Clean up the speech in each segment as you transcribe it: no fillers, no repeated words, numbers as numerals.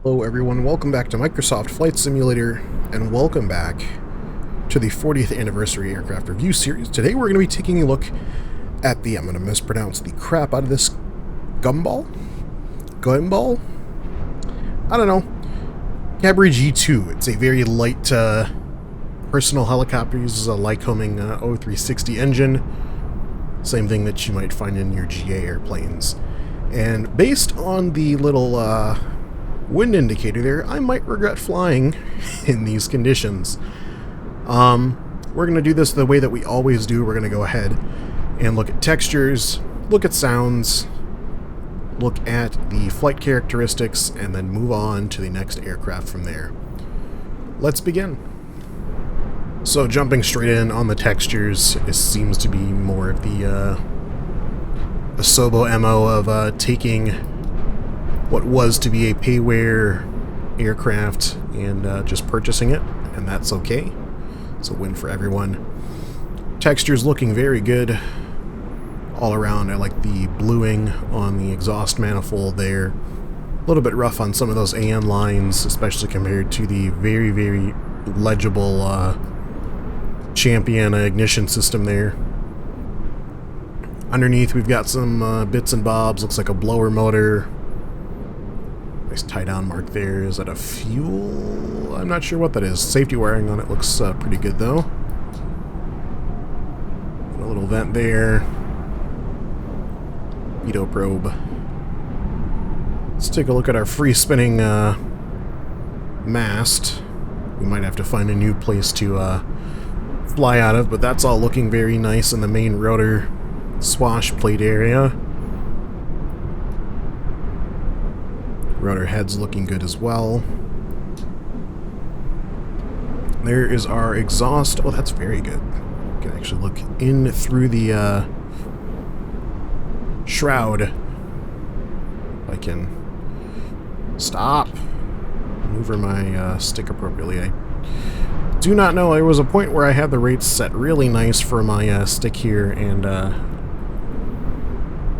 Hello everyone, welcome back to Microsoft Flight Simulator, and welcome back to the 40th Anniversary Aircraft Review Series. Today we're going to be taking a look at the, I'm going to mispronounce the crap out of this, Guimbal? I don't know. Cabri G2. It's a very light personal helicopter, uses a Lycoming 0360 engine. Same thing that you might find in your GA airplanes. And based on the little wind indicator there, I might regret flying in these conditions. We're going to do this the way that we always do. We're going to go ahead and look at textures, look at sounds, look at the flight characteristics, and then move on to the next aircraft from there. Let's begin. So jumping straight in on the textures, it seems to be more of the Asobo MO of taking what was to be a payware aircraft and just purchasing it, and that's okay. It's a win for everyone. Textures looking very good all around. I like the bluing on the exhaust manifold there. A little bit rough on some of those AN lines, especially compared to the very, very legible Champion ignition system there. Underneath we've got some bits and bobs. Looks like a blower motor. Nice tie-down mark there. Is that a fuel? I'm not sure what that is. Safety wiring on it looks pretty good, though. And a little vent there. Pitot probe. Let's take a look at our free-spinning mast. We might have to find a new place to fly out of, but that's all looking very nice in the main rotor swash plate area. Rotor head's looking good as well. There is our exhaust. Oh, that's very good. You can actually look in through the shroud. If I can stop, maneuver my stick appropriately. I do not know. There was a point where I had the rates set really nice for my stick here and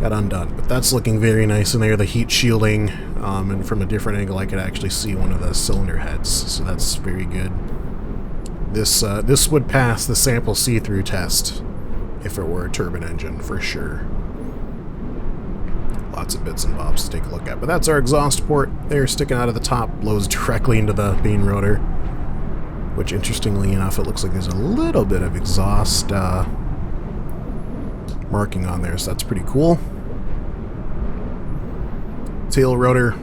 got undone. But that's looking very nice in there. The heat shielding. And from a different angle I could actually see one of the cylinder heads, so that's very good. This would pass the sample see-through test if it were a turbine engine, for sure. Lots of bits and bobs to take a look at. But that's our exhaust port there sticking out of the top, blows directly into the main rotor, which interestingly enough it looks like there's a little bit of exhaust marking on there, so that's pretty cool. Tail rotor,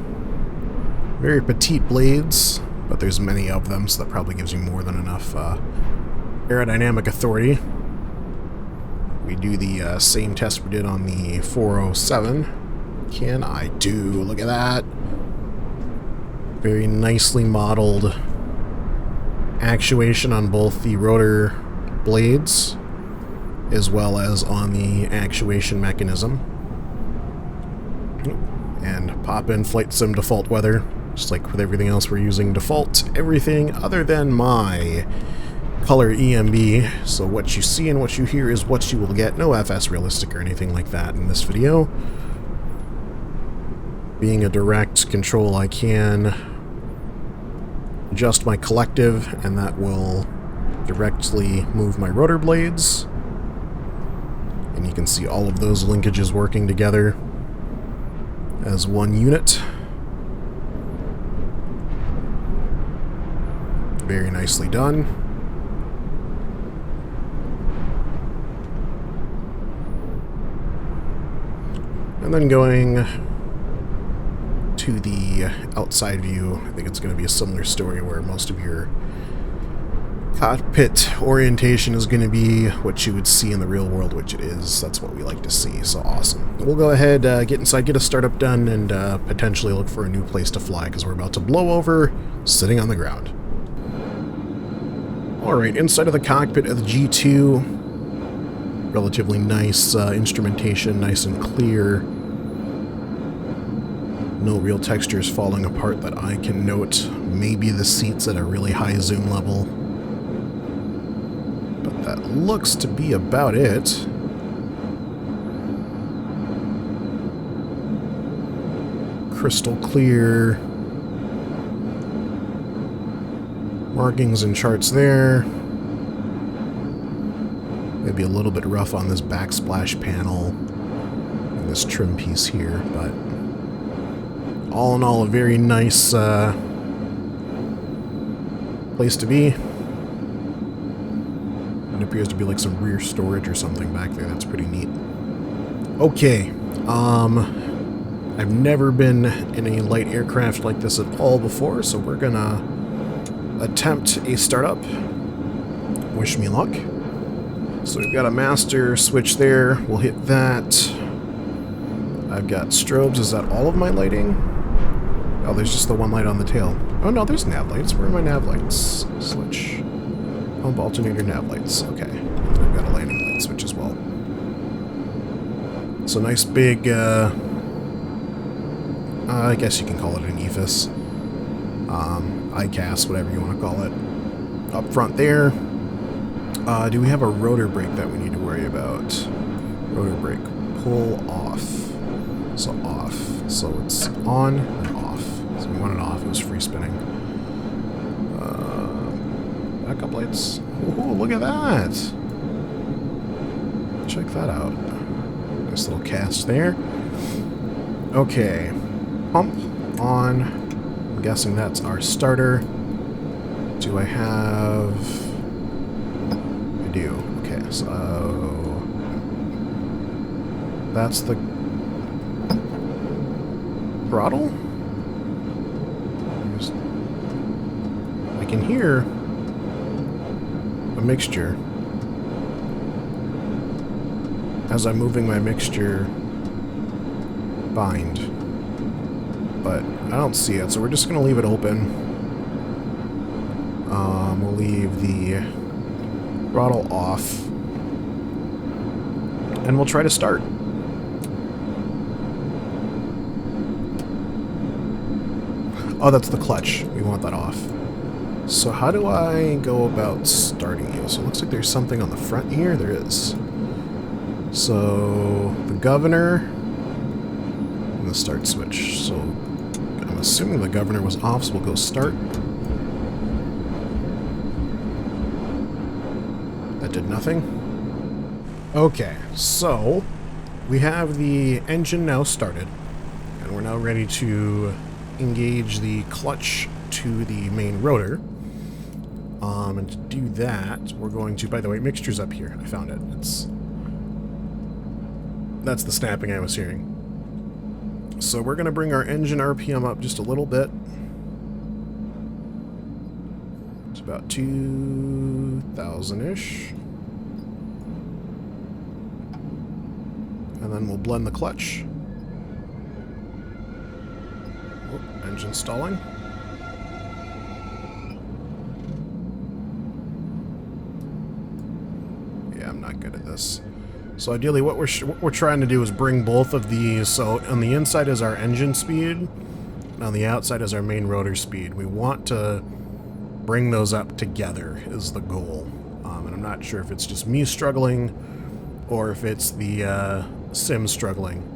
very petite blades, but there's many of them, so that probably gives you more than enough aerodynamic authority. We do the same test we did on the 407. Can I do? Look at that. Very nicely modeled actuation on both the rotor blades as well as on the actuation mechanism. And pop in Flight Sim default weather, just like with everything else we're using default everything other than my color EMB, so what you see and what you hear is what you will get. No FS realistic or anything like that in this video. Being a direct control, I can adjust my collective and that will directly move my rotor blades, and you can see all of those linkages working together as one unit. Very nicely done. And then going to the outside view, I think it's going to be a similar story where most of your cockpit orientation is going to be what you would see in the real world, which it is. That's what we like to see, so awesome. We'll go ahead, get inside, get a startup done, and potentially look for a new place to fly, because we're about to blow over sitting on the ground. Alright, inside of the cockpit of the G2, relatively nice instrumentation, nice and clear. No real textures falling apart that I can note. Maybe the seats at a really high zoom level. But that looks to be about it. crystal clear Markings and charts there. Maybe a little bit rough on this backsplash panel and this trim piece here, but all in all, a very nice place to be. It appears to be like some rear storage or something back there. That's pretty neat. Okay, I've never been in a light aircraft like this at all before, so we're gonna attempt a startup. Wish me luck. So we've got a master switch there. We'll hit that. I've got strobes. Is that all of my lighting? Oh, there's just the one light on the tail. Oh no, there's nav lights. Where are my nav lights? Switch. Pump alternator nav lights. Okay. I've got a landing light switch as well. So nice big, I guess you can call it an EFIS. ICAS, whatever you want to call it. Up front there. Do we have a rotor brake that we need to worry about? Rotor brake. Pull off. So off. So it's on and off. So we want it off. It was free spinning. Backup lights. Ooh, look at that. Check that out. Nice little cast there. Okay. Pump on. I'm guessing that's our starter. Do I have... I do. Okay, so... that's the... throttle? I can hear a mixture as I'm moving my mixture bind, but I don't see it, so we're just gonna leave it open. We'll leave the throttle off and we'll try to start. Oh, that's the clutch. We want that off. So how do I go about starting you? So it looks like there's something on the front here. There is. So the governor and the start switch. So I'm assuming the governor was off, so we'll go start. That did nothing. Okay, so we have the engine now started, and we're now ready to engage the clutch to the main rotor. And to do that, we're going to, by the way, mixture's up here. I found it. That's the snapping I was hearing. So we're going to bring our engine RPM up just a little bit. It's about 2,000-ish. And then we'll blend the clutch. Oh, engine stalling. Yeah, I'm not good at this. So ideally what we're trying to do is bring both of these. So on the inside is our engine speed, and on the outside is our main rotor speed. We want to bring those up together is the goal. And I'm not sure if it's just me struggling or if it's the sim struggling.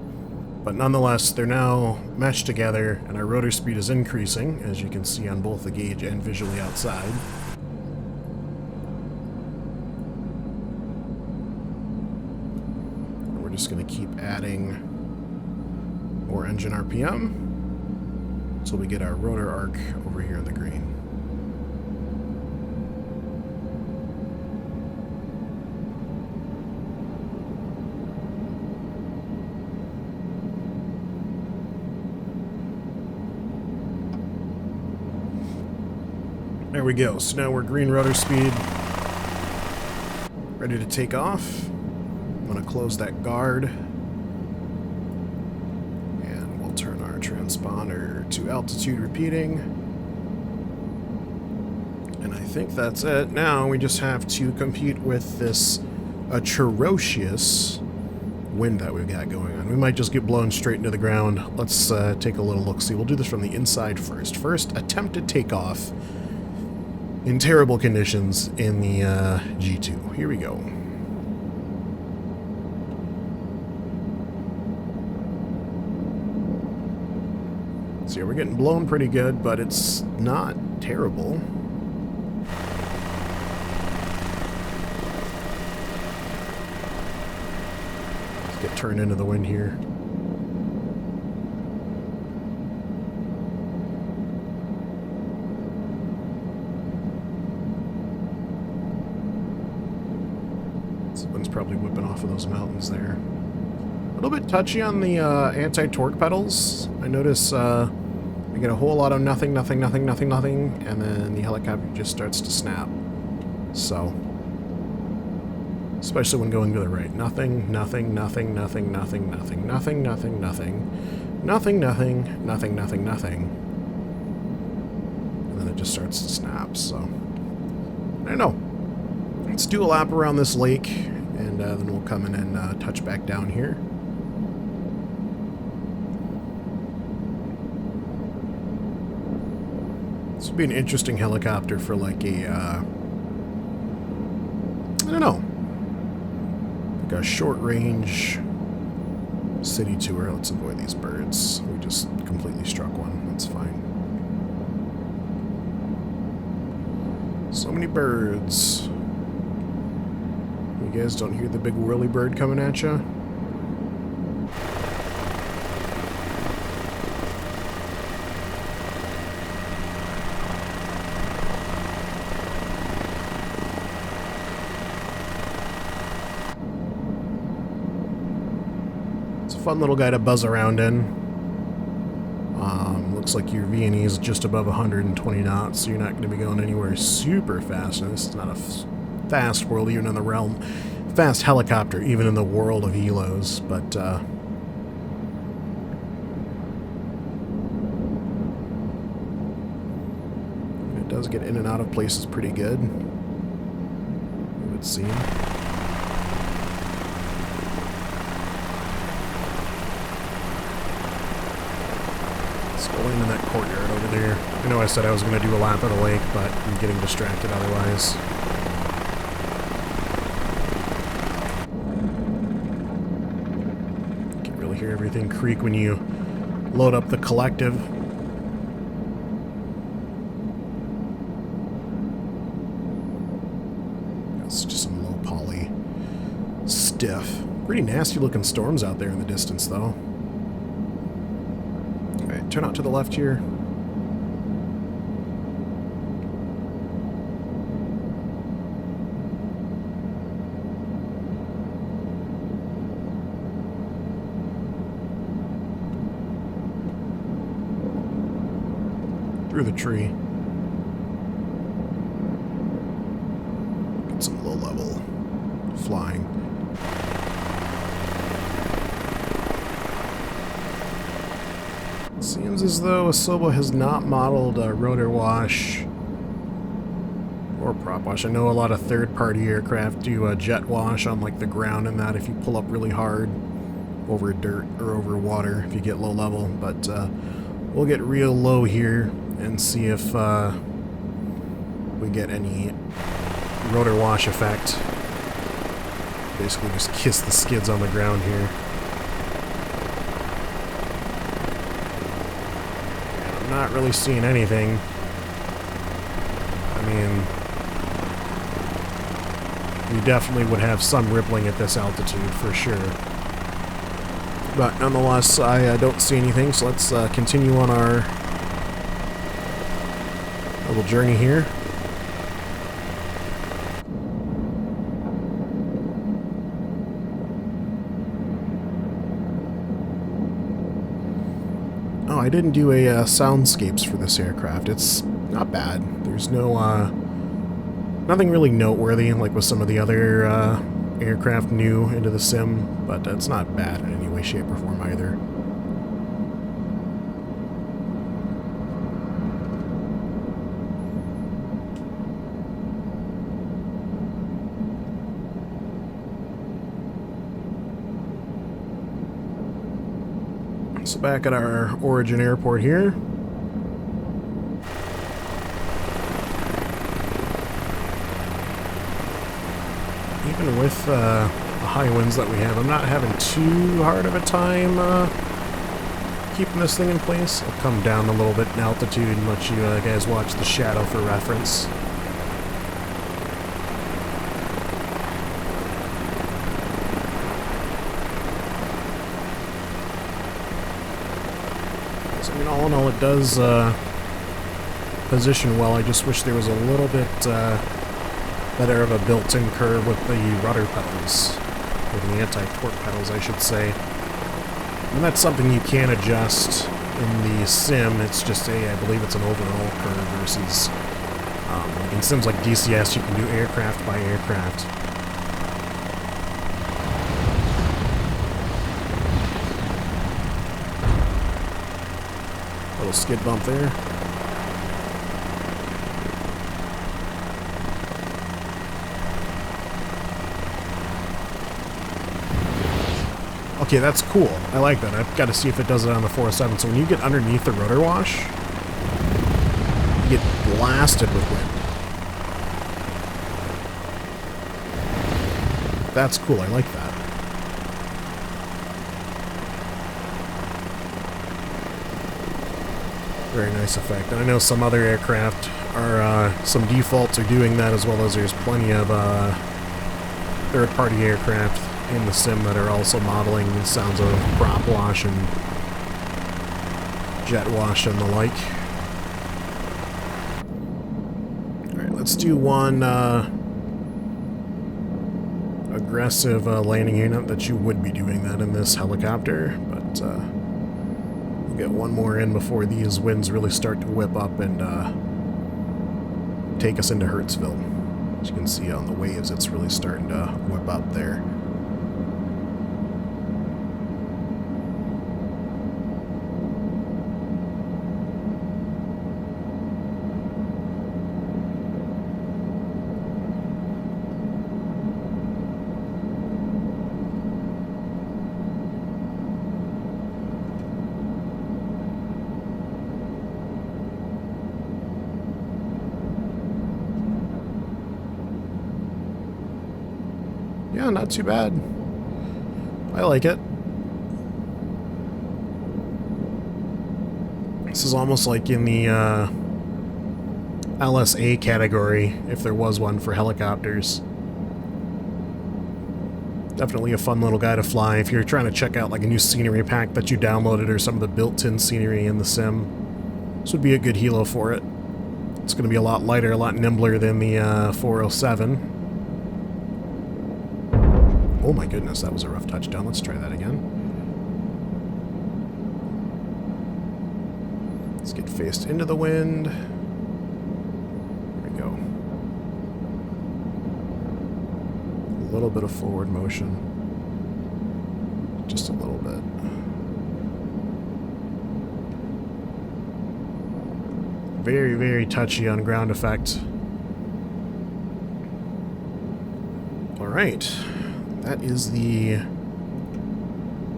But nonetheless, they're now meshed together, and our rotor speed is increasing, as you can see on both the gauge and visually outside. And we're just going to keep adding more engine RPM until we get our rotor arc over here in the green. There we go. So now we're green rotor speed. Ready to take off. I'm going to close that guard. And we'll turn our transponder to altitude repeating. And I think that's it. Now we just have to compete with this atrocious wind that we've got going on. We might just get blown straight into the ground. Let's take a little look-see. We'll do this from the inside first. First, attempted takeoff in terrible conditions in the G2. Here we go. So yeah, we're getting blown pretty good, but it's not terrible. Get turned into the wind here. This wind's probably whipping off of those mountains there. A little bit touchy on the anti-torque pedals. I notice I get a whole lot of nothing, nothing, nothing, nothing, nothing, and then the helicopter just starts to snap. So, especially when going to the right. Nothing, nothing, nothing, nothing, nothing, nothing, nothing, nothing, nothing, nothing, nothing, nothing, nothing, nothing. And then it just starts to snap, so. I don't know. Let's do a lap around this lake, and then we'll come in and touch back down here. This would be an interesting helicopter for like a, I don't know, like a short-range city tour. Let's avoid these birds. We just completely struck one. That's fine. So many birds. You guys don't hear the big whirly bird coming at you? Fun little guy to buzz around in. Looks like your V&E is just above 120 knots, so you're not going to be going anywhere super fast. And this is not a fast world, even in the realm. Fast helicopter, even in the world of helos, but it does get in and out of places pretty good, it would seem. Going in that courtyard over there. I know I said I was going to do a lap of the lake, but I'm getting distracted otherwise. You can really hear everything creak when you load up the collective. That's just some low poly stiff. Pretty nasty looking storms out there in the distance though. Turn out to the left here. Through the tree. Get some low level flying. Seems as though Asobo has not modeled a rotor wash or prop wash. I know a lot of third-party aircraft do a jet wash on like the ground and that if you pull up really hard over dirt or over water if you get low level. But we'll get real low here and see if we get any rotor wash effect. Basically just kiss the skids on the ground here. Not really seeing anything. I mean, we definitely would have some rippling at this altitude for sure. But nonetheless, I don't see anything, so let's continue on our little journey here. Oh, I didn't do a soundscapes for this aircraft. It's not bad. There's no, nothing really noteworthy like with some of the other aircraft new into the sim, but it's not bad in any way, shape, or form either. So back at our origin airport here. Even with the high winds that we have, I'm not having too hard of a time keeping this thing in place. I'll come down a little bit in altitude and let you guys watch the shadow for reference. all in all, it does position well. I just wish there was a little bit better of a built-in curve with the rudder pedals, or the anti-torque pedals, I should say. And that's something you can adjust in the sim. It's just I believe it's an overall curve versus like in sims like DCS, you can do aircraft by aircraft. Little skid bump there. Okay, that's cool. I like that. I've got to see if it does it on the 407. So when you get underneath the rotor wash, you get blasted with wind. That's cool. I like that. Very nice effect. And I know some other aircraft are, some defaults are doing that, as well as there's plenty of third-party aircraft in the sim that are also modeling the sounds of prop wash and jet wash and the like. Alright, let's do one aggressive landing unit that you would be doing that in this helicopter, but we'll get one more in before these winds really start to whip up and take us into Hertzville. As you can see on the waves, it's really starting to whip up there. Yeah, not too bad. I like it. This is almost like in the LSA category, if there was one for helicopters. Definitely a fun little guy to fly if you're trying to check out like a new scenery pack that you downloaded or some of the built-in scenery in the sim. This would be a good helo for it. It's going to be a lot lighter, a lot nimbler than the 407. Oh my goodness, that was a rough touchdown. Let's try that again. Let's get faced into the wind. There we go. A little bit of forward motion. Just a little bit. Very, very touchy on ground effect. All right. That is the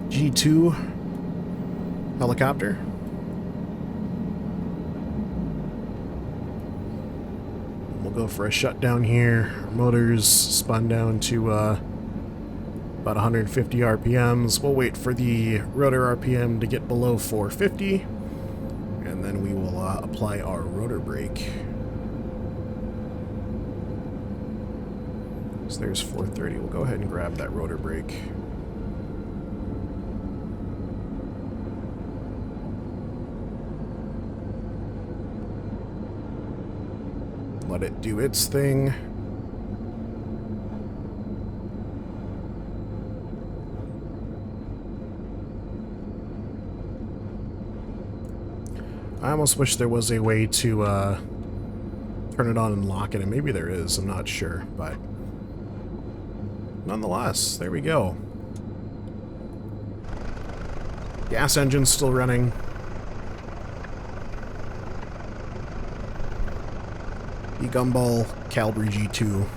G2 helicopter. We'll go for a shutdown here. Our motors spun down to about 150 RPMs. We'll wait for the rotor RPM to get below 450, and then we will apply our rotor brake. So there's 430. We'll go ahead and grab that rotor brake. Let it do its thing. I almost wish there was a way to turn it on and lock it, and maybe there is, I'm not sure, but nonetheless, there we go. Gas engine's still running. The Guimbal Cabri G2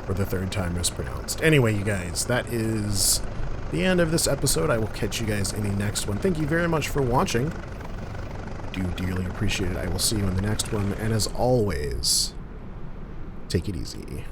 for the third time mispronounced. Anyway, you guys, that is the end of this episode. I will catch you guys in the next one. Thank you very much for watching. I do dearly appreciate it. I will see you in the next one, and as always, take it easy.